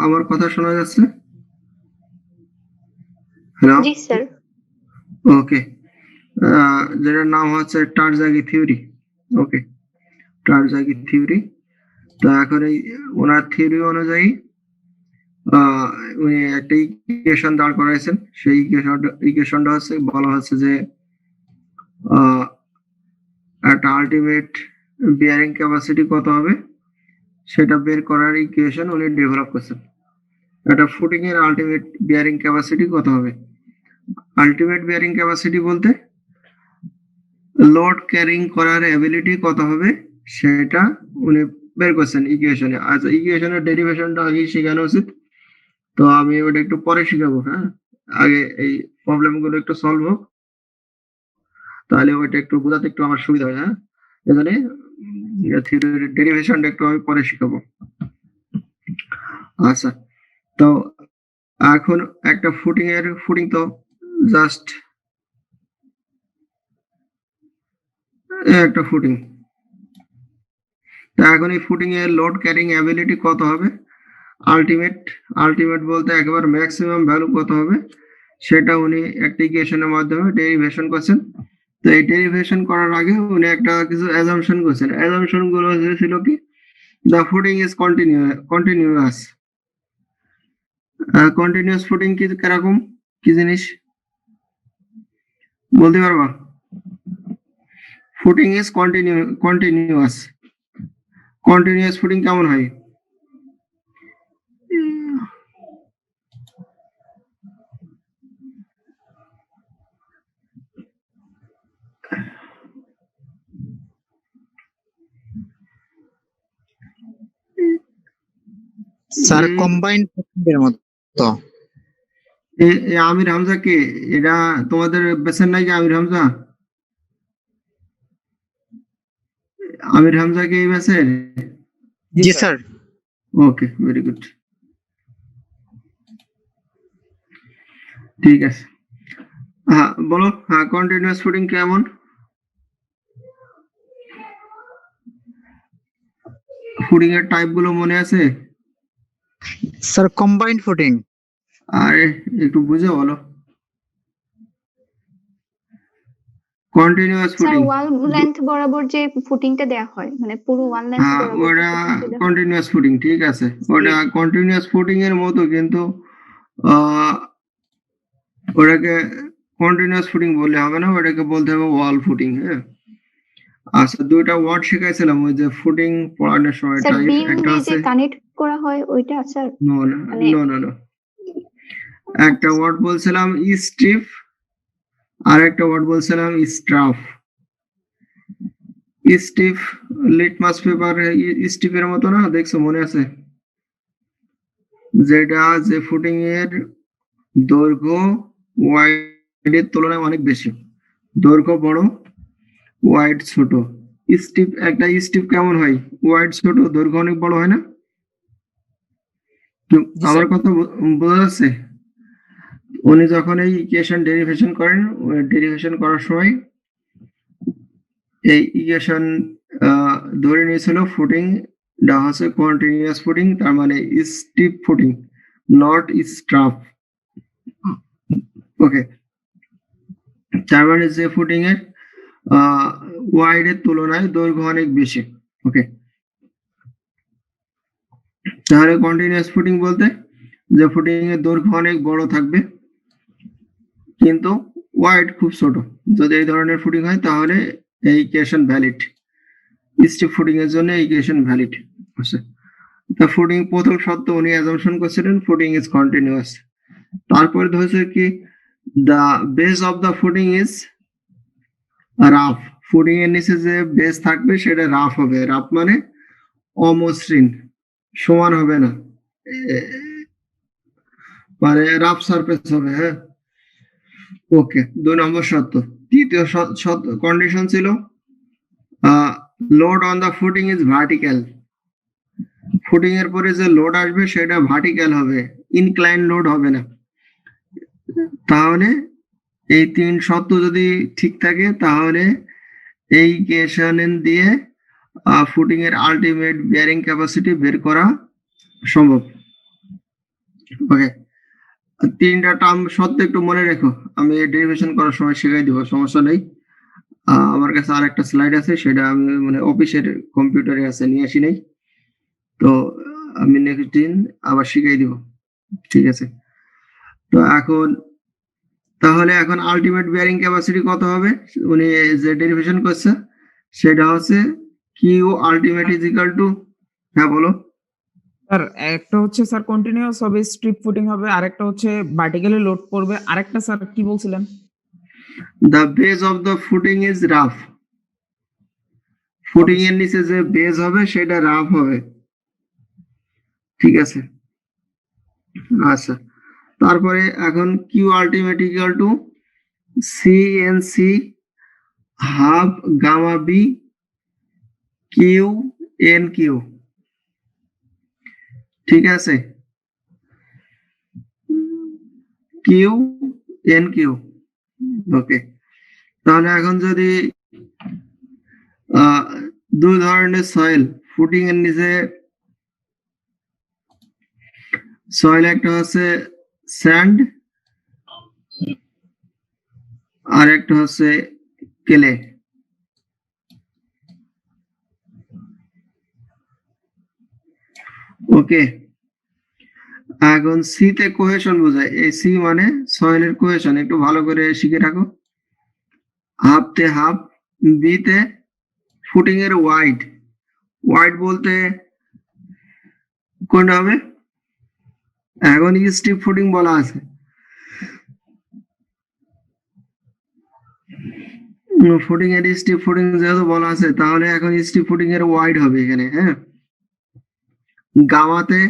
আমার কথা শোনা যাচ্ছে? হ্যালো। জি স্যার। ওকে। যেটার নাম হচ্ছে টারজাগি থিওরি। ওকে, টারজাগি থিওরি। তো এখন এই ওনার থিওরি অনুযায়ী উনি একটা ইকুয়েশন দাঁড় করাইছেন। সেই ইকুয়েশনটা হচ্ছে বলা হচ্ছে যে একটা আলটিমেট বিয়ারিং ক্যাপাসিটি কত হবে সেটা বের করার ইকুয়েশন উনি ডেভেলপ করছেন। একটা ফুটিং এর আলটিমেট বিয়ারিং ক্যাপাসিটি কত হবে? আলটিমেট বিয়ারিং ক্যাপাসিটি বলতে লোড ক্যারিং করার এবিলিটি কত হবে সেটা উনি বের করছেন ইকুয়েশনে। আচ্ছা, ইকুয়েশনের ডেরিভেশনটা আগে শেখানো উচিত, তো আমি ওটা একটু পরে শিখাবো। হ্যাঁ, আগে এই প্রবলেম গুলো একটু সলভ হোক, তাহলে ওইটা একটু বোঝাতে একটু আমার সুবিধা হয়। হ্যাঁ, এখানে থিওরির ডেরিভেশনটা একটু আমি পরে শিখাবো। আচ্ছা, তো এখন একটা ফুটিং তো জাস্ট একটা ফুটিং। তা এখন এই ফুটিং এর লোড ক্যারিং অ্যাবিলিটি কত হবে? আলটিমেট বলতে একেবারে ম্যাক্সিমাম ভ্যালু কত হবে সেটা উনি একটা ইকুয়েশনের মাধ্যমে ডেরিভেশন করছেন। তো এই ডেরিভেশন করার আগে উনি একটা কিছু অ্যাজাম্পশন করছেন। অ্যাজাম্পশন গুলো ছিল কি, the footing is continuous. Continuous footing কি কিরকম, কি জিনিস বলতে পারবা? Footing is continuous. Continuous footing কেমন হয়? স্যার কম্বাইন্ড এর মতো। আমির হামজা কে? এটা তোমাদের বেসের নাই যে আমির হামজা? আমির হামজা কে এই বেসের? জি স্যার। ওকে, ভেরি গুড, ঠিক আছে। হ্যাঁ বলো, হ্যাঁ কন্টিনিউয়াস ফুটিং কেমন? ফুটিং এর টাইপ গুলো মনে আছে? Sir combined footing. আরে একটু বুঝে বলো। Continuous sir footing, wall length বরাবর যে ফুটিংটা দেয়া হয়, মানে পুরো ওয়াল লেন্থ হ্যাঁ বরাবর যে ওটা ফুটিংটা দেয়া হয়। কন্টিনিউয়াস ফুটিং, ঠিক আছে। ওটা কন্টিনিউয়াস ফুটিং এর মতো, কিন্তু আহ, ওটাকে কন্টিনিউয়াস ফুটিং বললে হবে না, ওটাকে বলতে হবে ওয়াল ফুটিং। হ্যাঁ, আচ্ছা, দুইটা ওয়ার্ড শিখাইছিলাম ওই যে ফুটিং পড়ানোর সময়। স্যার টাইপ বিম একটা দিয়ে যে আছে, কানেক্ট করা হয় ওইটা স্যার, নো মানে নো নো, একটা ওয়ার্ড বলছিলাম স্ট্রিপ, আর একটা ওয়ার্ড বলছিলাম স্ট্রাফ। স্টিফ লিটমাস পেপার স্টিফের মতো না, দেখছো মনে আছে? যেটা যে ফুটিং এর দৈর্ঘ্য ওয়াইডের তুলনায় অনেক বেশি, দৈর্ঘ্য বড়, ওয়াইড ছোট। একটা স্টিপ কেমন হয়? ওয়াইড ছোট, দৈর্ঘ্য অনেক বড় হয় না? আমার কথা বোঝা যাচ্ছে? উনি যখন এই ইকুয়েশন ডেরিভেশন করেন, ডেরিভেশন করার সময় এই ইকুয়েশন ধরে নিয়েছিল ফুটিং দা হচ্ছে কন্টিনিউয়াস ফুটিং, তার মানে স্টিপ ফুটিং, নট স্ট্রাফ। ওকে, তার মানে যে ফুটিং এর ওয়াইড এর তুলনায় দৈর্ঘ্য অনেক বেশি। ওকে, তাহলে কন্টিনিউয়াস ফুটিং বলতে যে ফুটিং এর দৈর্ঘ্য অনেক বড় থাকবে কিন্তু ওয়াইড খুব ছোট। যদি এই ধরনের ফুটিং হয় তাহলে এই ইকুয়েশন ভ্যালিড। স্টিপ ফুটিং এর জন্য এই ইকুয়েশন ভ্যালিড। আচ্ছা, তা ফুটিং প্রথম শর্ত উনি অ্যাজাম্পশন করছিলেন ফুটিং ইজ কন্টিনিউয়াস। তারপরে ধরেছে কি, the base of the footing is rough. Footing এর নিচে যে বেস থাকবে সেটা রাফ হবে। রাফ মানে অমসৃণ, সমান হবে না, মানে রাফ সারফেস হবে। হ্যাঁ, ওকে, 2 নম্বর শর্ত। তৃতীয় কন্ডিশন ছিল load on the footing is vertical. Footing এর পরে যে লোড আসবে সেটা ভার্টিক্যাল হবে, ইনক্লাইন লোড হবে না। তাহলে এই 3 শর্ত যদি ঠিক থাকে তাহলে এই ইকুয়েশন দিয়ে ফুটিং এর আলটিমেট বিয়ারিং ক্যাপাসিটি বের করা সম্ভব। ওকে, তিনটা টার্ম সত্য একটু মনে রেখো, আমি ডেরিভেশন করার সময় শেখাই দিব, সমস্যা নেই। আমার কাছে আর একটা স্লাইড আছে, সেটা আমি মানে অফিসের কম্পিউটারে আছে, নিয়ে আসি নাই, তো আমি নেক্সট দিন আবার শিখাই দিব, ঠিক আছে? তো এখন আলটিমেট বিয়ারিং ক্যাপাসিটি কত হবে? উনি যে ডেরিভেশন করছে সেটা হচ্ছে Q ultimate is equal to, হ্যাঁ বলো। স্যার একটা হচ্ছে স্যার কন্টিনিউয়াস হবে, স্ট্রিপ ফুটিং হবে, আরেকটা হচ্ছে ভার্টিক্যালি লোড করবে, আরেকটা স্যার কি বলছিলেন? The base of the footing is rough. Footing এর নিচে যে বেজ হবে সেটা রাফ হবে, ঠিক আছে? আচ্ছা, তারপরে এখন Q ultimate equal to C N C half gamma B Q N Q, ঠিক আছে? Q N Q, okay. তাহলে এখন যদি দুই ধরনের সয়েল ফুটিং এর নিচে, সয়েল একটা হচ্ছে স্যান্ড আর একটা হচ্ছে কেলে, ওকে। এখন সি তে কোহেশন বোঝায়, এই সি মানে সয়েলের কোহেশন, একটু ভালো করে শিখে রাখো। হাফ তে হাফ, বি তে ফুটিং এর ওয়াইড, ওয়াইড বলতে কোনটা হবে? এখন স্টিপ ফুটিং বলা আছে, ফুটিং এর স্টিপ ফুটিং যেহেতু বলা আছে, তাহলে এখন স্টিপ ফুটিং এর ওয়াইড হবে এখানে, হ্যাঁ। গামাতে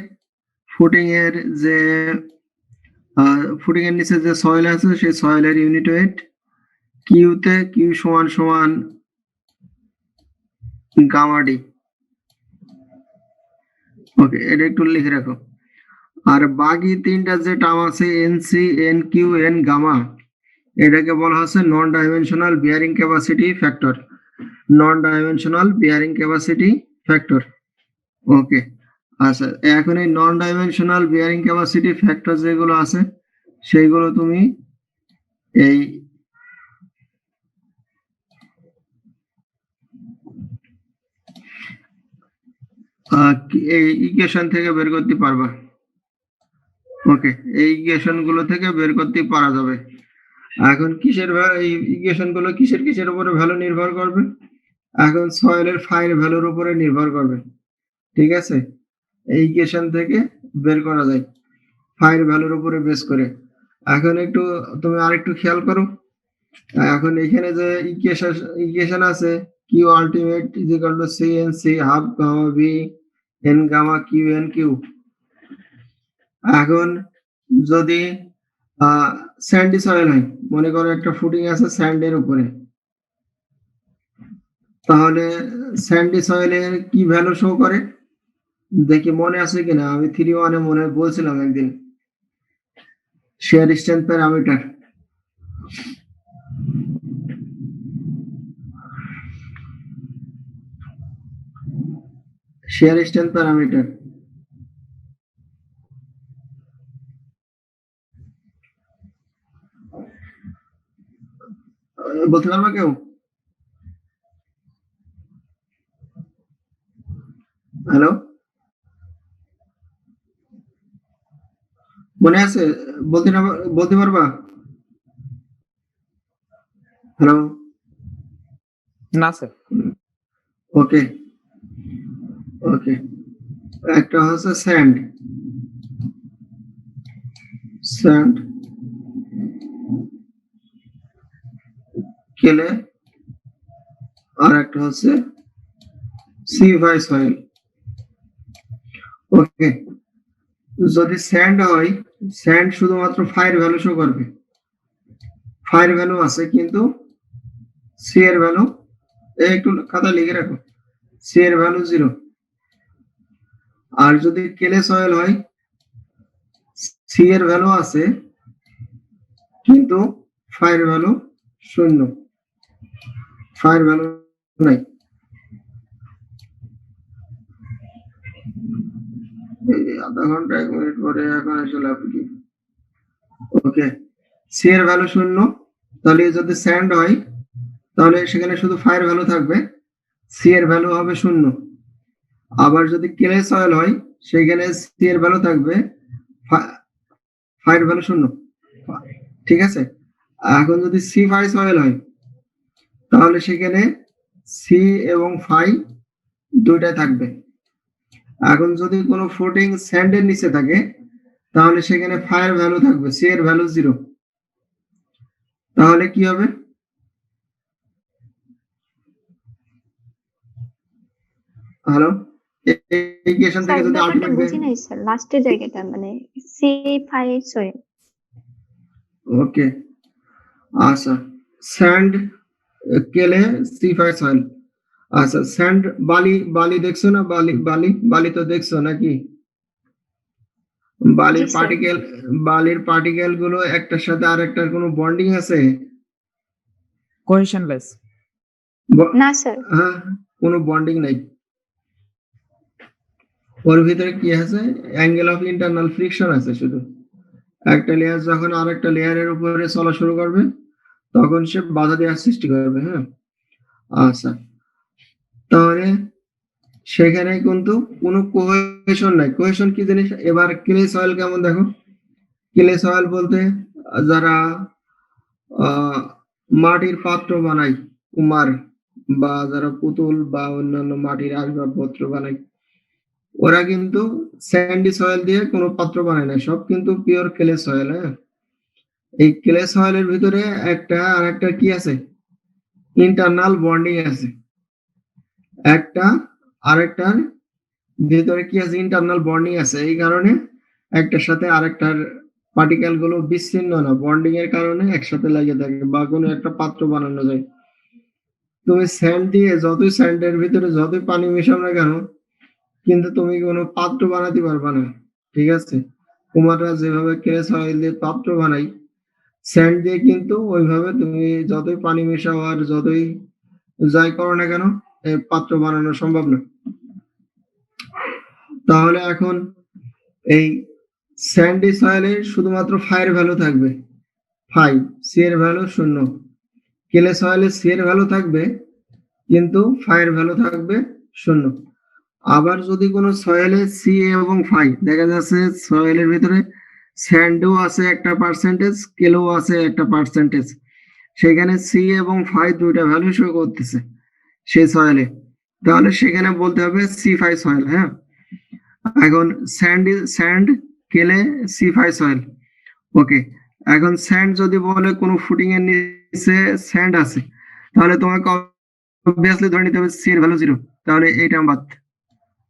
ফুটিং এর যে ফুটিং এর নিচে যে সয়েল আছে সেই সয়েলের ইউনিট ওয়েট, কিউতে কিউ সমান সমান গামা ডি, ওকে, এটা একটু লিখে রাখো। আর বাকি তিনটা যে টার্ম আছে N C N Q N gamma, এটাকে বলা হচ্ছে non dimensional bearing capacity factor, non dimensional bearing capacity factor, okay. আচ্ছা, এখন এই non dimensional bearing capacity factor যেগুলো আছে সেইগুলো তুমি এই এই ইকুয়েশন থেকে বের করতে পারবা, ওকে। এই ইকুয়েশন গুলো থেকে বের করতে পারা যাবে। এখন এই ইকুয়েশন গুলো কিসের উপরে ভ্যালু নির্ভর করবে? এখন সয়েলের ফাইর ভ্যালুর উপরে নির্ভর করবে, ঠিক আছে? এই ইকুয়েশন থেকে বের করা যায় ফাইর ভ্যালুর উপরে বেস করে। এখন তুমি আরেকটু খেয়াল করো, এখন এখানে যে ইকুয়েশন আছে Q ultimate is equal to C N C half gamma B N gamma Q N Q. এখন যদি স্যান্ডি সয়েল হয়, মনে করো একটা ফুটিং আছে স্যান্ডের উপরে, তাহলে স্যান্ডি সয়েলের কি ভ্যালু শো করে দেখি মনে আছে কিনা? আমি 3-1 মনে বলছিলাম একদিন, share strength parameter. Share strength parameter বলতে পারবা কেউ? হ্যালো, মনে আছে? বলতে পারবা? হ্যালো, না স্যার। ওকে ওকে। একটা হচ্ছে স্যান্ড, স্যান্ড কেলে, আর একটা হচ্ছে সি5 সয়েল, ওকে। যদি স্যান্ড হয়, স্যান্ড শুধুমাত্র ফায়ার ভ্যালু শো করবে, ফায়ার ভ্যালু আছে কিন্তু সি এর ভ্যালু, একটু খাতা লিখে রাখো, সি এর ভ্যালু 0। আর যদি কেলে সয়েল হয়, সি এর ভ্যালু আছে কিন্তু ফায়ার ভ্যালু 0, ফায়ার ভ্যালু নাই, এই আধা ঘন্টা 1 মিনিট পরে এখন এসে লাভ কি? ওকে, সি এর ভ্যালু 0, তাহলে যদি স্যান্ড হয় তাহলে সেখানে শুধু ফায়ার ভ্যালু থাকবে, সি এর ভ্যালু হবে 0। আবার যদি ক্লে সয়েল হয় সেখানে সি এর ভ্যালু থাকবে, ফায়ার ভ্যালু 0। ঠিক আছে, এখন যদি সি ফাই সয়েল হয় তাহলে সেখানে সি এবং ফাই দুইটাই থাকবে। এখন যদি কোনো ফুটিং স্যান্ডের নিচে থাকে তাহলে সেখানে ফায়ার ভ্যালু থাকবে, সি এর ভ্যালু 0। তাহলে কি হবে? হ্যালো, এই ইকুয়েশন স্যার থেকে যদি ব্যাপারটা আলটিমেট বুঝি নাই স্যার, লাস্টের জায়গাটা মানে সি ফাই সয়েল। ওকে, আচ্ছা, স্যান্ড কেলে সি ফাই সয়েল। আচ্ছা, স্যান্ড বালি, বালি দেখছো না? বালি বালি বালি তো দেখছো নাকি? বালির জি স্যার। পার্টিকেল, বালির পার্টিকেল গুলো একটার সাথে আরেকটার কোনো বন্ডিং আছে? কোহেশনলেস। না স্যার। হ্যাঁ, কোনো বন্ডিং নাই। ওর ভিতরে কি আছে? অ্যাঙ্গেল অফ ইন্টারনাল ফ্রিকশন আছে শুধু। একটা লেয়ার যখন আরেকটা লেয়ারের উপরে চলা শুরু করবে তখন সে বাধা দেওয়ার সৃষ্টি করবে। হ্যাঁ, আচ্ছা, তাহলে সেখানে কিন্তু কোনো কোহেশন নাই। কোহেশন কি জিনিস? এবার ক্লে সয়েল কেমন দেখো। ক্লে সয়েল বলতে যারা মাটির পাত্র বানায়, কুমার বা যারা পুতুল বা অন্যান্য মাটির আসবাবপত্র বানায়, ওরা কিন্তু স্যান্ডি সয়েল দিয়ে কোনো পাত্র বানায় না, সব কিন্তু পিওর ক্লে সয়েল। হ্যাঁ, এই ক্লে সয়েলের ভিতরে একটা আর একটা কি আছে? ইন্টারনাল বন্ডিং আছে। একটা আরেকটার ভিতরে কি আছে? ইন্টারনাল বন্ডিং আছে। এই কারণে একটার সাথে আরেকটার পার্টিকেল গুলো বিচ্ছিন্ন না, বন্ডিং এর কারণে একসাথে লাগে থাকে বা কোনো একটা পাত্র বানানো যায়। তুমি স্যান্ড দিয়ে যতই স্যান্ডের ভিতরে যতই পানি মেশাও না কেন, কিন্তু তুমি কোনো পাত্র বানাতে পারবে না। ঠিক আছে, কুমাররা যেভাবে ক্লে সয়েল দিয়ে পাত্র বানাই, স্যান্ড দিয়ে কিন্তু ওইভাবে তুমি যতই পানি মেশাও আর যতই যাই করো না কেন, এই পাত্র বানানো সম্ভব না। তাহলে এখন এই স্যান্ডি সয়েলে শুধুমাত্র ফায়ার ভ্যালু থাকবে 5, সি এর ভ্যালু 0। ক্লে সয়েলে সি এর ভ্যালু থাকবে কিন্তু ফায়ার ভ্যালু থাকবে 0। আবার যদি কোনো সয়েলে সি এবং ফাই দেখা যাচ্ছে, সয়েলের ভিতরে স্যান্ডও আছে একটা পার্সেন্টেজ, কেলেও আছে একটা পার্সেন্টেজ, সেখানে সি এবং ফাই দুইটা ভ্যালু শো করতেছে সেই সয়েলে, তাহলে সেখানে বলতে হবে সি ফাই সয়েল। হ্যাঁ, এখন স্যান্ড কেলে সি ফাই সয়েল। ওকে, এখন স্যান্ড যদি বলে কোনো ফুটিং এর নিচে স্যান্ড আছে, তাহলে তোমাকে অবভিয়াসলি ধরে নিতে হবে সি এর ভ্যালু 0, তাহলে এই টার্ম বাদ,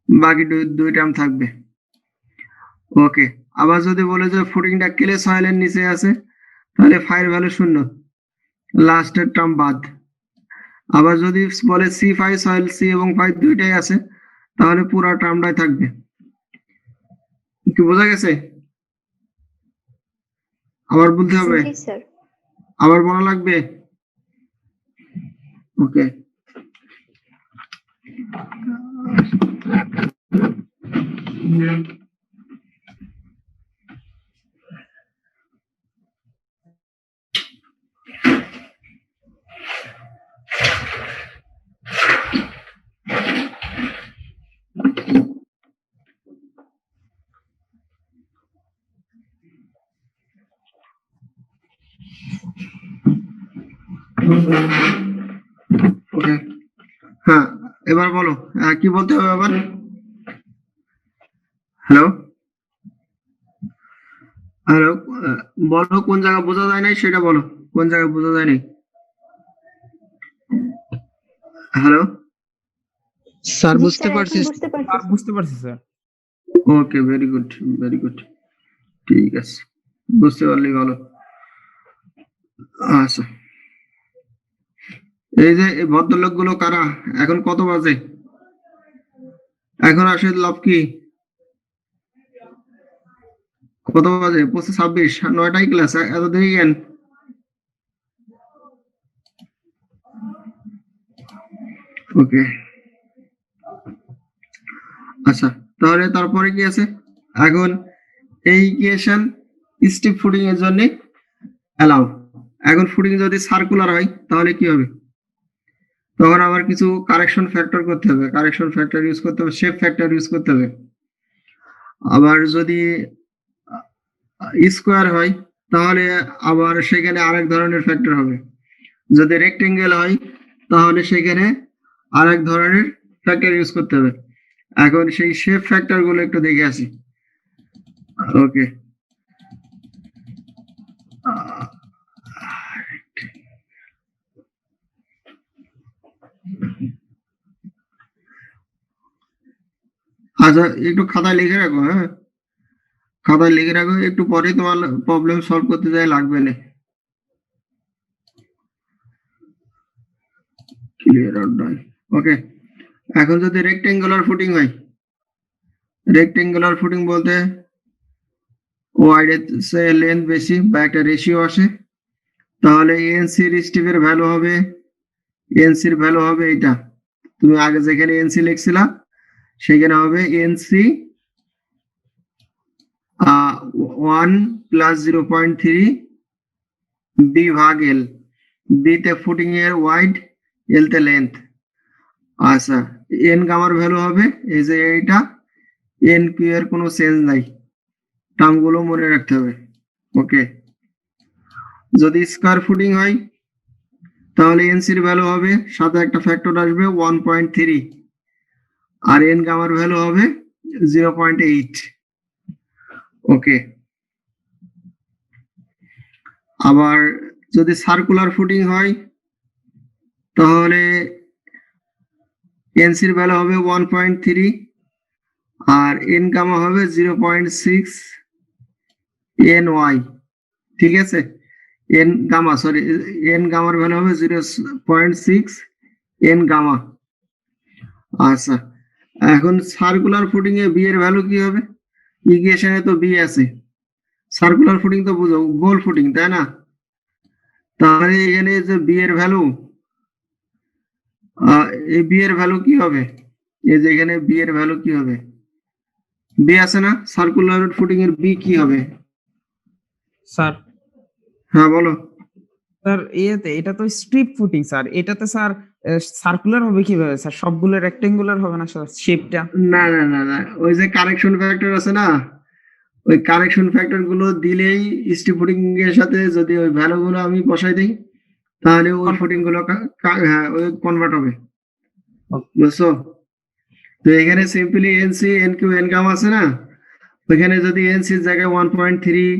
বাকি দুই টার্ম থাকবে। ওকে, আবার যদি বলে যে ফুটিংটা ক্লে সয়েলের নিচে আছে, তাহলে ফাইয়ের ভ্যালু 0, লাস্টের টার্ম বাদ। আবার যদি বলে সি ফাই সয়েল, সি এবং ফাই দুইটাই আছে, তাহলে পুরো টার্মটাই থাকবে। কি বোঝা গেছে? আবার বলতে হবে? জি স্যার। আবার বলা লাগবে? ওকে, ওকে, হ্যাঁ, এবার বলো কি বলতে হবে আবার? হ্যালো, হ্যালো, বলো কোন জায়গা বোঝা যায় নাই সেটা বলো, কোন জায়গা বোঝা যায় নাই? হ্যালো, স্যার জি বুঝতে স্যার, পারছি। এখন বুঝতে আর পারতেছি। বুঝতে পারছি sir. Okay, very good, very good, ঠিক আছে, বুঝতে পারলেই ভালো। আচ্ছা, এই যে এই ভদ্রলোক গুলো কারা? এখন কত বাজে? এখন আসে লাভ কি? কত বাজে? 25:26, 9টায় ক্লাস, এত দেরি কেন? ওকে, আচ্ছা, তাহলে তারপরে কি আছে? এখন এই ইকুয়েশন স্টিপ ফুটিং এর জন্য অ্যালাউ। এখন ফুটিং যদি সার্কুলার হয় তাহলে কি হবে? তখন আবার কিছু কারেকশন ফ্যাক্টর করতে হবে, কারেকশন ফ্যাক্টর ইউজ করতে হবে, শেপ ফ্যাক্টর ইউজ করতে হবে। আবার যদি স্কোয়ার হয় তাহলে আবার সেখানে আরেক ধরনের ফ্যাক্টর হবে। যদি রেক্টেঙ্গেল হয় তাহলে সেখানে আরেক ধরনের ফ্যাক্টর ইউজ করতে হবে। এখন সেই শেপ ফ্যাক্টর গুলো একটু দেখে আসি। ওকে, আচ্ছা একটু খাতায় লিখে রাখো, হ্যাঁ খাতায় লিখে রাখো, একটু পরে তোমার প্রবলেম সলভ করতে যাই লাগবে না। ক্লিয়ার আউট নয়। ওকে, এখন যদি রেক্টেঙ্গুলার ফুটিং হয়, রেক্টেঙ্গুলার ফুটিং বলতে ওয়াইড সে লেন্থ বেশি বা একটা রেশিও আসে, তাহলে এনসির স্টিপের ভ্যালু হবে, এনসির ভ্যালু হবে এটা, তুমি আগে যেখানে এনসি লিখছিলা সেখানে হবে এনসি 1 প্লাস 0.3 বি ভাগ এল। বিতে ফুটিং এর ওয়াইড, এল তে লেন্থ। আচ্ছা, এন গামার ভ্যালু হবে এই যে এইটা, এন কিউ এর কোনো চেঞ্জ নাই, টার্মগুলো মনে রাখতে হবে। ওকে, যদি স্কয়ার ফুটিং হয় তাহলে এনসির ভ্যালু হবে, সাথে একটা ফ্যাক্টর আসবে 1.3, আর এন গামার ভ্যালু হবে 0.8। ওকে, আবার যদি সার্কুলার ফুটিং হয় তাহলে এনসির ভ্যালু হবে 1.3 আর এন গামা হবে 0.6 এন ওয়াই। ঠিক আছে, এন গামা সরি, এন গামার ভ্যালু হবে 0.6 এন গামা। আচ্ছা, এখন সার্কুলার ফুটিং এ বি এর ভ্যালু কি হবে? ইকুয়েশনে তো বি আছে, সার্কুলার ফুটিং তো বুঝো গোল ফুটিং, তাই না? তাহলে এখানে যে বি এর ভ্যালু, এই বি এর ভ্যালু কি হবে? এই যে এখানে বি এর ভ্যালু কি হবে? বি আছে না, সার্কুলার ফুটিং এর বি কি হবে? স্যার হ্যাঁ বলো। স্যার এটা তো স্ট্রিপ ফুটিং স্যার, এটাতে স্যার সার্কুলার হবে কিভাবে স্যার? সবগুলো রেক্টেঙ্গুলার হবে না স্যার শেপটা? না না না না, ওই যে কারেকশন ফ্যাক্টর আছে না, ওই কারেকশন ফ্যাক্টর গুলো দিলেই স্টিপ ফুটিং এর সাথে যদি ওই ভ্যালু গুলো আমি বসাই দিই তাহলে ওই ফুটিং গুলো হ্যাঁ ওই কনভার্ট হবে, বুঝছো? তো এখানে simply NC N Q N gamma আছে না, ওইখানে যদি এনসির জায়গায় 1.3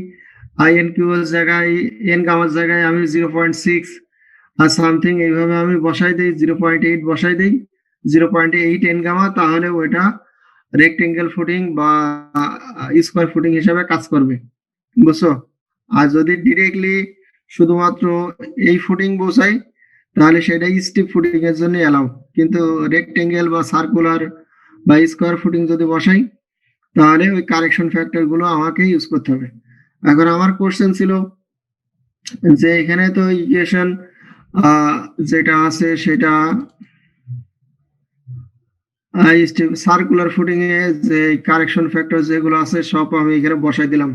আই এন কিউ এর জায়গায় এন গামার জায়গায় আমি 0.6 আর সামথিং এইভাবে আমি বসাই দিই, 0.8 বসাই দিই, 0.8 এন গামা, তাহলে ওইটা রেক্টেঙ্গেল ফুটিং বা স্কোয়ার ফুটিং হিসাবে কাজ করবে, বুঝছো? আর যদি ডিরেক্টলি শুধুমাত্র এই ফুটিং বসাই তাহলে সেটাই স্টিপ ফুটিং এর জন্য অ্যালাউ, কিন্তু রেক্টেঙ্গেল বা সার্কুলার বা স্কোয়ার ফুটিং যদি বসাই তাহলে ওই কারেকশন ফ্যাক্টর গুলো আমাকে ইউজ করতে হবে। এখন আমার কোশ্চেন ছিল যে এখানে তো ইকুয়েশন যেটা আছে সেটা সার্কুলার ফুটিং এ যে কারেকশন ফ্যাক্টর যেগুলো আছে সব আমি এখানে বসাই দিলাম,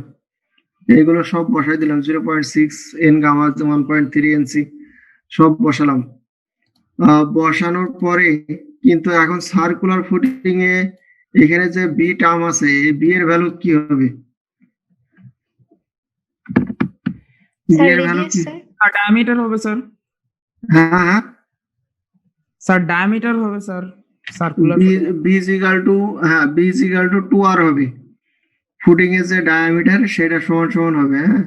এগুলো সব বসাই দিলাম, 0.6 এন গামা 1.3 এনসি সব বসালাম। বসানোর পরে কিন্তু এখন সার্কুলার ফুটিং এ এখানে যে বি টার্ম আছে এই বি এর ভ্যালু কি হবে? বি স্যার এর ভ্যালু রেডিয়াস কি? স্যার। ডায়ামিটার হবে স্যার, হ্যাঁ হ্যাঁ, স্যার ডায়ামিটার হবে sir circular B footing. B is equal to, হ্যাঁ B is equal to 2r হবে, ফুটিং এর যে ডায়ামিটার সেটা সমান সমান হবে, হ্যাঁ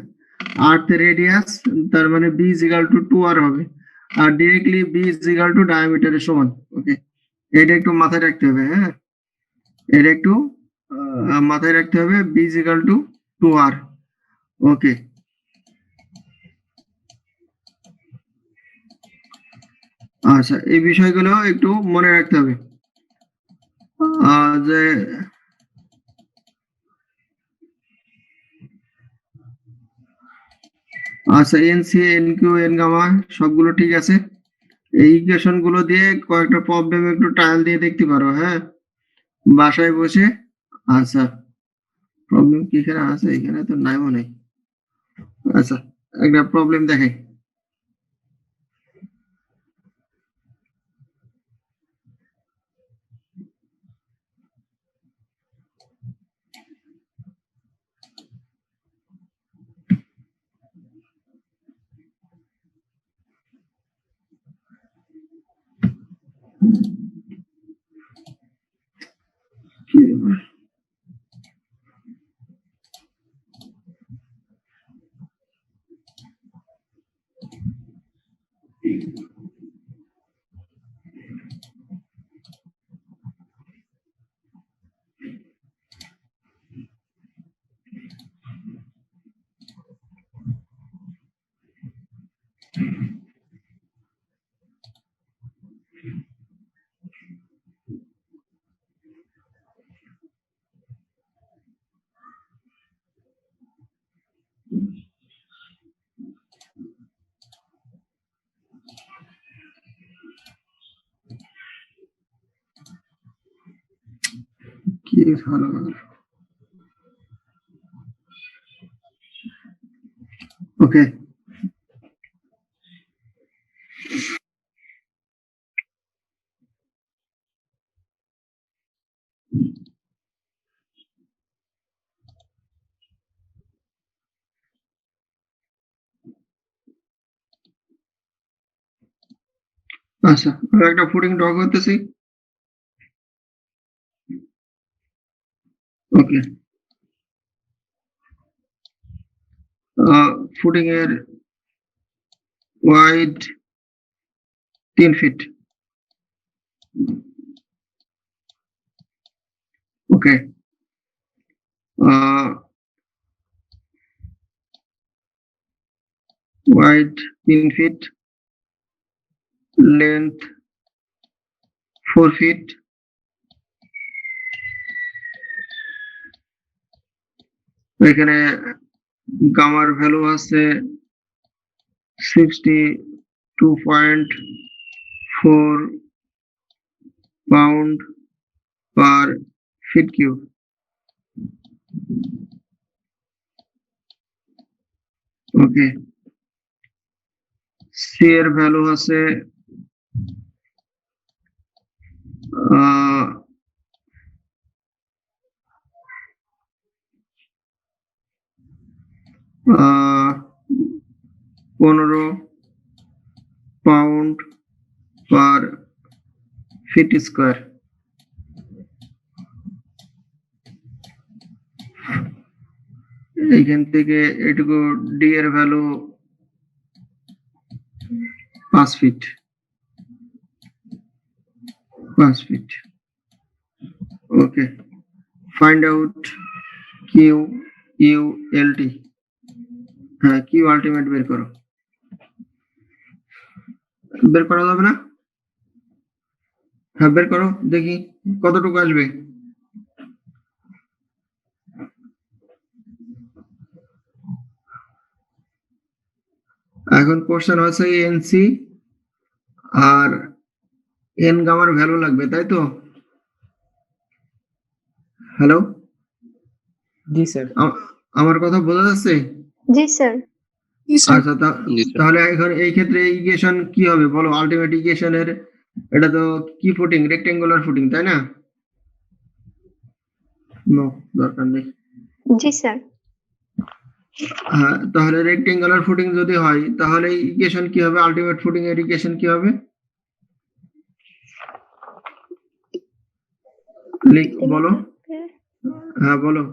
আর্থ রেডিয়াস, তার মানে B is equal to 2r হবে, আর directly B is equal to ডায়ামিটারের সমান। ওকে, এটা একটু মাথায় রাখতে হবে, হ্যাঁ এটা একটু মাথায় রাখতে হবে, B is equal to 2r। Okay, আচ্ছা এই বিষয়গুলো একটু মনে রাখতে হবে। যে আচ্ছা NC N Q N gamma সবগুলো ঠিক আছে, এই ইকুয়েশন গুলো দিয়ে কয়েকটা প্রবলেম একটু ট্রায়াল দিয়ে দেখতে পারো, হ্যাঁ বাসায় বসে। আচ্ছা প্রবলেম কি এখানে আছে? এখানে তো নাই মনে হয়। আচ্ছা, একটা প্রবলেম দেখাই। কি ব্যাপার? কি ভালো কথা। ওকে, আচ্ছা আমি একটা ফুডিং ড্র করতেছি। ওকে, ফুডিং এর ওয়াইড 3 ফিট। ওকে, ওয়াইড 3 ফিট, লেন্থ 4 ফিট। এখানে গামার ভ্যালু আছে 62.4 পাউন্ড পার ফিট কিউব। ওকে, সি এর ভ্যালু আছে 15 পাউন্ড পার ফিট স্কোয়ার। এইখান থেকে এটুকু ডি এর value 5 feet. 5 feet. Okay, find out Q U L T. হ্যাঁ, কিউ আলটিমেট বের করো। বের করা যাবে না? হ্যাঁ বের করো, দেখি কতটুকু আসবে। এখন কোশ্চেন হচ্ছে এনসি আর এন গামার ভ্যালু লাগবে, তাই তো? হ্যালো, জি স্যার। আমার কথা বোঝা যাচ্ছে? জি স্যার। আচ্ছা, তাহলে এখন এই ক্ষেত্রে ইকুয়েশন কি হবে বলো? আলটিমেট ইকুয়েশনের এটা তো কি ফুটিং, রেক্টেঙ্গুলার ফুটিং, তাই না? নো, দরকার নেই। জি স্যার। হ্যাঁ, তাহলে রেক্টেঙ্গুলার ফুটিং যদি হয় তাহলে ইকুয়েশন কি হবে? আলটিমেট ফুটিং এর ইকুয়েশন কি হবে? বলো। হ্যাঁ বলো।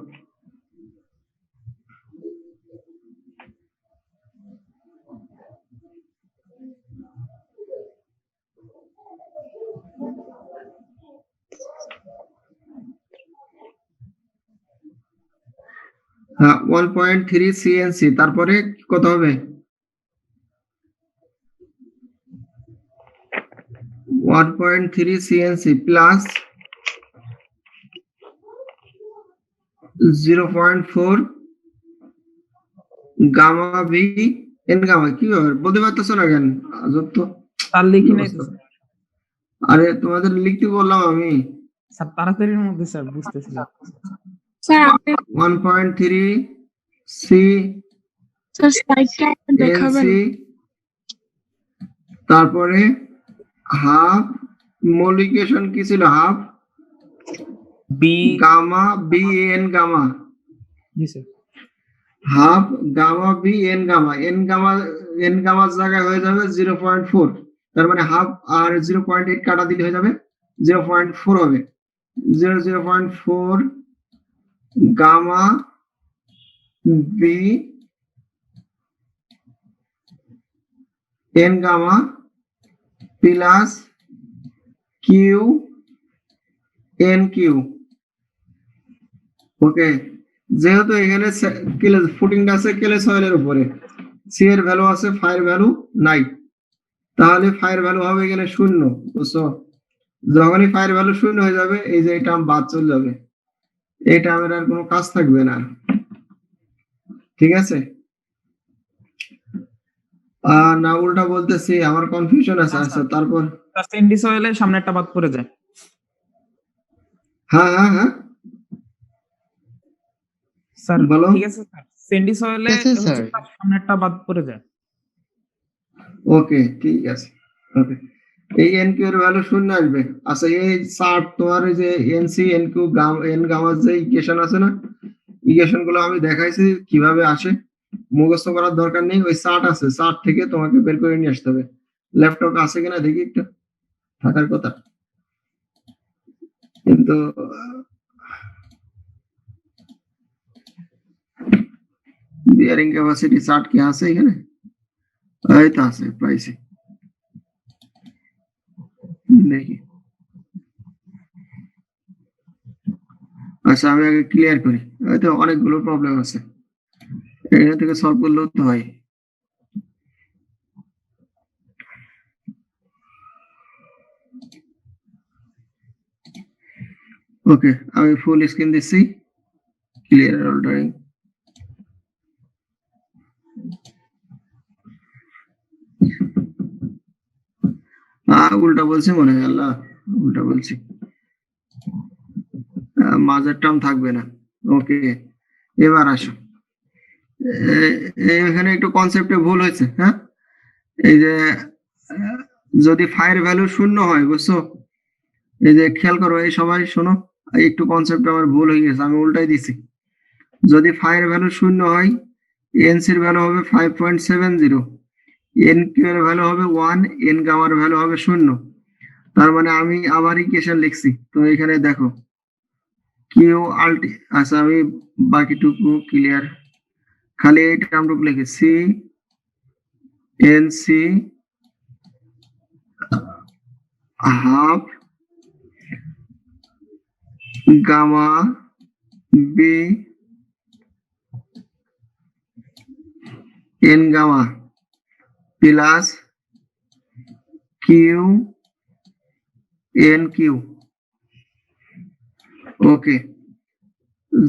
হ্যাঁ, 1.3 সিএনসি, তারপরে কত হবে? 1.3 CNC plus 0.4 gamma V N gamma. কি ব্যাপার, বলতে পারতেছো না কেন? আজব তো। স্যার লিখি নাই তো স্যার। আরে তোমাদের লিখতে বললাম আমি। স্যার তাড়াতাড়ির মধ্যে স্যার বুঝতেছিলাম। স্যার আপনি 1.3 সি স্যার স্লাইডটা দেখাবেন? এনসি, তারপরে হাফ মলিকেশন কি ছিল, half B gamma B N gamma, জি sir half gamma B N গামার জায়গায় হয়ে যাবে 0.4, তার মানে হাফ আর 0.8 কাটা দিলে হয়ে যাবে 0.4 হবে, 0.4 gamma B N gamma plus Q N Q. Okay, যেহেতু এখানে ফুটিংটা আছে কেলে সয়েলের উপরে, সি এর ভ্যালু আছে, ফায়ার ভ্যালু নাই, তাহলে ফায়ার ভ্যালু হবে এখানে 0, বুঝছো? যখনই ফায়ার ভ্যালু 0 হয়ে যাবে, এই যে এটা বাদ চলে যাবে, এই টার্মের আর কোনো কাজ থাকবে না, ঠিক আছে? না উল্টা বলতেছি, আমার কনফিউশন আছে। আচ্ছা তারপর স্যান্ডি সয়েলের সামনেরটা বাদ পড়ে যায়। হ্যাঁ হ্যাঁ হ্যাঁ স্যার বলো। ঠিক আছে স্যার, স্যান্ডি সয়েলে Yes, yes, হচ্ছে sir. তার সামনেরটা বাদ পড়ে যায়। ওকে ঠিক আছে, ওকে। এই এন কিউ এর ভ্যালু 0 আসবে। আচ্ছা এই চার্ট তোমার এই যে এনসি এন কিউ এন গামার যে ইকুয়েশন আছে না, ইকুয়েশন গুলো আমি দেখাইছি কিভাবে আসে, মুখস্থ করার দরকার নেই, ওই চার্ট আছে, চার্ট থেকে তোমাকে বের করে নিয়ে আসতে হবে। ল্যাপটপ আছে কিনা দেখি একটু, থাকার কথা, কিন্তু বিয়ারিং ক্যাপাসিটি চার্ট কি আছে এখানে? এই তো আছে, পাইছি, দেখি। আচ্ছা আমি আগে ক্লিয়ার করি, হয়তো অনেকগুলো প্রবলেম আছে, এখান থেকে সলভ করলেও তো হয়। ওকে, আমি ফুল স্ক্রিন দিচ্ছি, ক্লিয়ার অল্টারিং। উল্টা বলছি মনে হয়, আল্লাহ উল্টা বলছি, মাঝের টার্ম থাকবে না। ওকে, এবার আসো, এখানে একটু কনসেপ্টে ভুল হয়েছে। হ্যাঁ, এই যে যদি ফায়ার ভ্যালু 0 হয়, বুঝছো? এই যে খেয়াল করো, এই সবাই শোনো, একটু কনসেপ্ট আমার ভুল হয়ে গেছে, আমি উল্টাই দিছি। যদি ফায়ার ভ্যালু 0 হয়, এনসির ভ্যালু হবে 5.70, এন কিউ এর ভ্যালু হবে 1, এন গামার ভ্যালু হবে 0। তার মানে আমি আবার ইকুয়েশন লিখছি, তো এখানে দেখো কিউ আলটি, আচ্ছা আমি বাকিটুকু ক্লিয়ার, খালি এই টার্মটুকু লিখেছি, N C half gamma B N gamma plus Q N Q. Okay,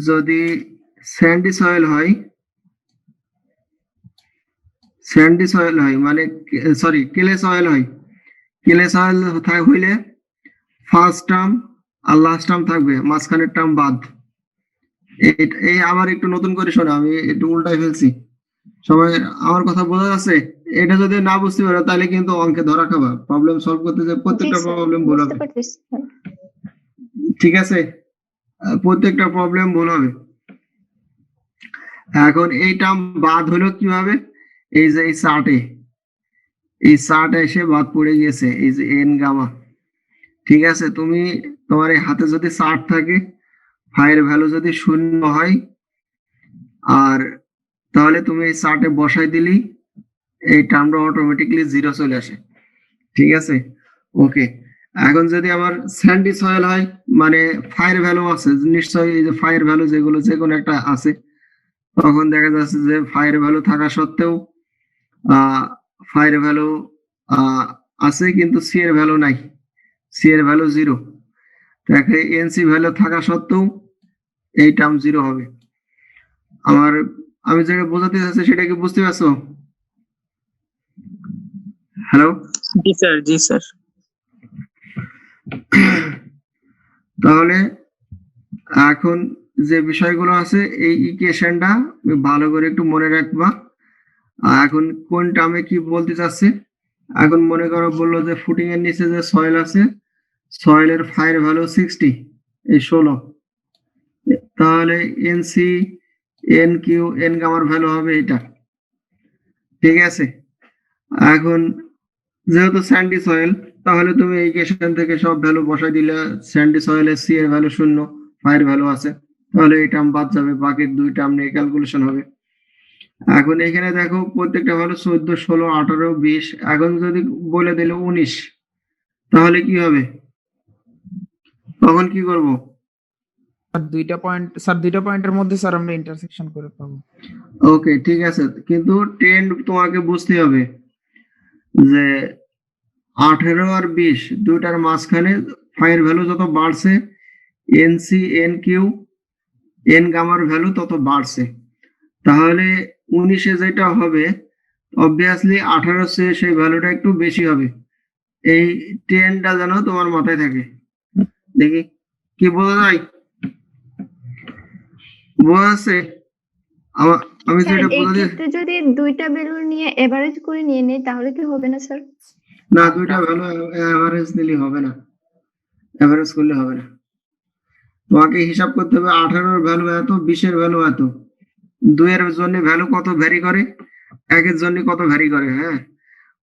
যদি স্যান্ডি সয়েল হয়, মানে সরি কেলে সয়েল হয়, কেলে সয়েল হইলে ফার্স্ট টার্ম আর লাস্ট টার্ম থাকবে, মাঝখানের টার্ম বাদ। এই আবার একটু নতুন করে শোনো, আমি একটু উল্টাই ফেলছি, সবাই আমার কথা বোঝা যাচ্ছে? এটা যদি না বুঝতে পারো তাহলে কিন্তু অঙ্কে ধরা খাবা, প্রবলেম সলভ করতে যে জি প্রত্যেকটা স্যার, প্রবলেম ভুল বুঝতে হবে, পারতেছি স্যার। ঠিক আছে? প্রত্যেকটা প্রবলেম ভুল হবে। এখন এই টার্ম বাদ হলো কিভাবে? এই যে এই চার্টে এসে বাদ পড়ে গিয়েছে, এই যে এন গামা, ঠিক আছে? তুমি তোমার এই হাতে যদি চার্ট থাকে, ফাইয়ের ভ্যালু যদি 0 হয়, আর তাহলে তুমি এই চার্টে বসাই দিলি, এই টার্মটা অটোমেটিকলি 0 চলে আসে, ঠিক আছে? ওকে, এখন যদি আবার স্যান্ডি সয়েল হয়, মানে ফায়ার ভ্যালু আছে নিশ্চয়ই, এই যে ফায়ার ভ্যালু যেগুলো যে কোনো একটা আছে, তখন দেখা যাচ্ছে যে ফায়ার ভ্যালু থাকা সত্ত্বেও ফায়ার ভ্যালু আছে কিন্তু সি এর ভ্যালু নাই, সি এর ভ্যালু 0, দেখে এনসি ভ্যালু থাকা সত্ত্বেও এই টার্ম 0 হবে। আমি যেটা বোঝাতে চাচ্ছি সেটা কি বুঝতে পারছো? হ্যালো, জি স্যার, জি স্যার। তাহলে এখন যে বিষয়গুলো আছে এই ইকুয়েশনটা ভালো করে একটু মনে রাখবা। এখন কোন টার্মে কি বলতে চাচ্ছে, এখন মনে করো বললো যে ফুটিং এর নিচে যে সয়েল আছে, সয়েলের ফায়ার ভ্যালু 60, এই 16, তাহলে এনসি এন কিউ এন গামার ভ্যালু হবে এটা। ঠিক আছে, এখন যেহেতু স্যান্ডি সয়েল, তাহলে তুমি এই ইকুয়েশন থেকে সব ভ্যালু বসাই দিলে স্যান্ডি সয়েলের সি এর ভ্যালু 0, ফায়ার ভ্যালু আছে, তাহলে এই টার্ম বাদ যাবে, বাকি দুই টার্ম নিয়ে ক্যালকুলেশন হবে। এখন এখানে দেখো প্রত্যেকটা ভ্যালু 14, 16, 18, 20, এখন যদি বলে দিল 19, তাহলে কি হবে, তখন কি করব? আর দুইটা পয়েন্টের মধ্যে স্যার আমরা ইন্টারসেকশন করে পাবো। ওকে, ঠিক আছে, কিন্তু ট্রেন্ড তোমাকে বুঝতে হবে যে 18 আর 20 দুইটার মাঝখানে ফায়ার ভ্যালু যত বাড়ছে, এনসি এন কিউ এন গামার ভ্যালু তত বাড়ছে, তাহলে 19-এ যেটা হবে অবভিয়াসলি 18 চেয়ে সেই ভ্যালুটা একটু বেশি হবে। এই ট্রেন্ডটা যেন তোমার মাথায় থাকে। দেখি কি বোঝা যায়, বোঝা যাচ্ছে? আমি স্যার যেটা এই বোঝা ক্ষেত্রে যদি দুইটা ভ্যালু নিয়ে এভারেজ করে নিয়ে নেই তাহলে কি হবে না স্যার? না, দুইটা ভ্যালু অ্যাভারেজ নিলে হবে না, অ্যাভারেজ করলে হবে না, তোমাকে হিসাব করতে হবে 18-এর ভ্যালু এত, 20-এর ভ্যালু এত, দুইয়ের জন্য ভ্যালু কত ভ্যারি করে, একের জন্য কত ভ্যারি করে। হ্যাঁ,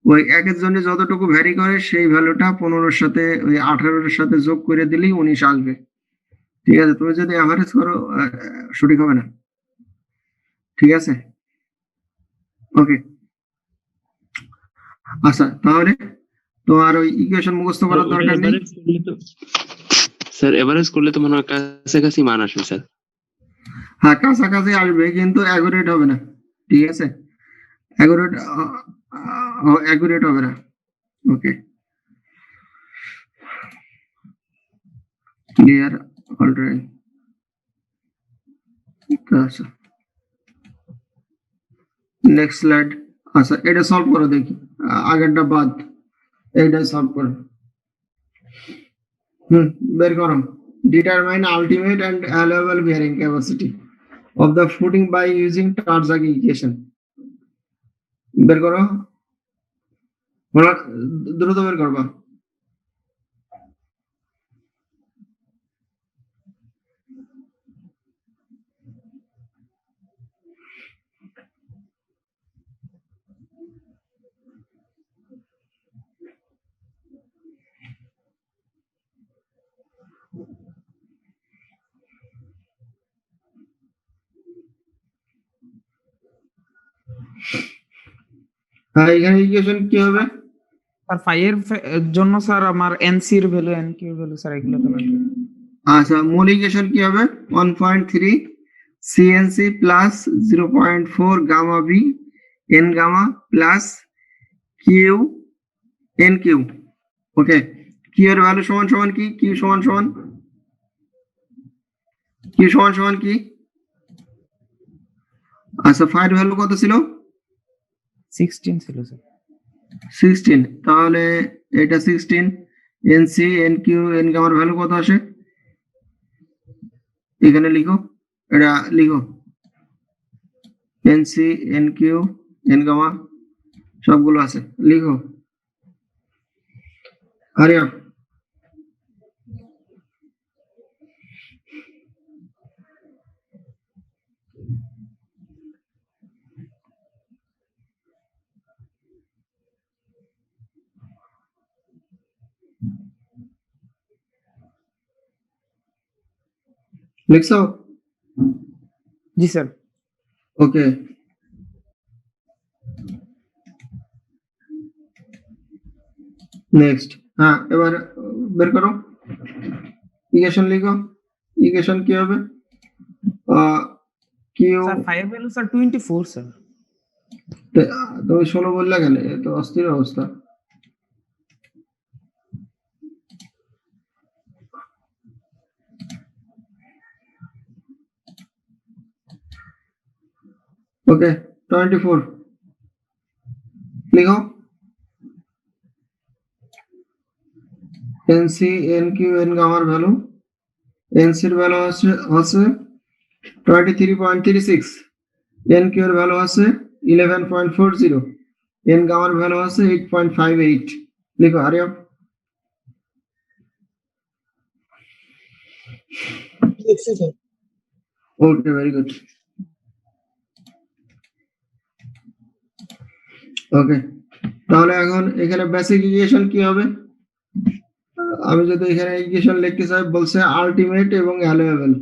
ওই একের জন্য যতটুকু ভ্যারি করে সেই ভ্যালুটা 15-এর সাথে ওই 18-এর সাথে যোগ করে দিলেই 19 আসবে। ঠিক আছে, তুমি যদি অ্যাভারেজ করো সঠিক হবে না। ঠিক আছে, ওকে। আচ্ছা, তাহলে তোমার ওই ইকুয়েশন মুখস্থ করার দরকার নেই। স্যার এভারেজ করলে তো মনে হয় কাছাকাছি মান আসবে স্যার। হ্যাঁ, কাছাকাছি আসবে কিন্তু অ্যাকুরেট হবে না। ঠিক আছে, অ্যাকুরেট অ্যাকুরেট হবে না। ওকে, ক্লিয়ার অলরেডি। আচ্ছা, নেক্সট স্লাইড। আচ্ছা, এটা সলভ করো দেখি, আগেরটা বাদ, এইটা সলভ করো। বের করো। Determine ultimate and allowable bearing capacity of the footing by using Terzaghi equation. বের করো, দ্রুত বের করবা। হ্যাঁ, এখানে ইকুয়েশন কি হবে? স্যার ফাইয়ের জন্য স্যার আমার এনসি এর ভ্যালু এনকিউ এর ভ্যালু স্যার এগুলো তো লাগবে। আচ্ছা, মূল ইকুয়েশন কি হবে? 1.3 CNC plus 0.4 gamma B N gamma plus Q N Q. Okay, Q এর ভ্যালু সমান সমান কি, কিউ সমান সমান কি? আচ্ছা, ফায়ার ভ্যালু কত ছিল? 16 ছিল স্যার। 16, তাহলে এটা 16, এনসি এন কিউ এন গামার ভ্যালু কত আসে এখানে লিখো, এটা লিখো, NC N Q N gamma সবগুলো আছে, লিখো। আরে লিখছো? জি স্যার। Okay, next. হ্যাঁ, এবার বের করো, ইকুয়েশন লিখো। ইকুয়েশন কি হবে? কিউ, স্যার ফাইয়ের ভ্যালু স্যার 24 স্যার। তুমি 16 বললে কেন? এ তো অস্থির অবস্থা। ওকে, 24 লিখো। এনসি এন কিউ এন গামার ভ্যালু, এনসির ভ্যালু হচ্ছে 23.36, এন কিউ এর ভ্যালু আছে 11.40, এন গামার ভ্যালু আছে 8.58। লিখো হারি আপ। ওকে, ভেরি গুড। ওকে, তাহলে এখন এখানে বেসিক ইকুয়েশন কি হবে? আমি যদি এখানে ইকুয়েশন লিখতে চাই, বলছে আলটিমেট এবং অ্যালোয়েবল।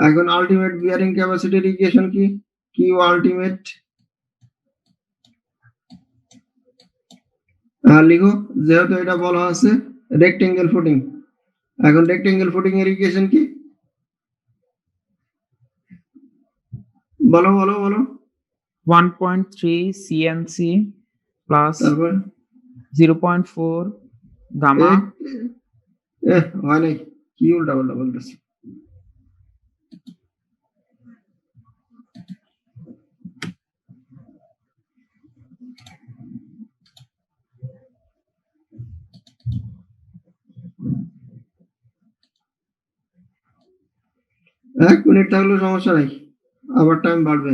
এখন আলটিমেট বিয়ারিং ক্যাপাসিটির ইকুয়েশন কি? কিউ আলটিমেট, লিখো, যেহেতু এটা বলা আছে রেক্টেঙ্গেল ফুটিং। এখন রেক্টেঙ্গেল ফুটিং এর ইকুয়েশন কি? বলো বলো বলো। 1.3 CNC প্লাস তারপর 0.4 গামা হয় নাই, কি উল্টা পাল্টা বলতেছি। এক মিনিট থাকলেও সমস্যা নাই, আবার টাইম বাড়বে।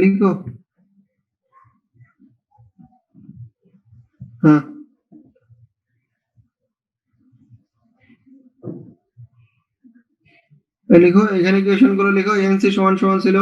লিখো, হ্যাঁ লিখো, এখানে ইকুয়েশন গুলো লিখো। এনসি সমান সমান ছিল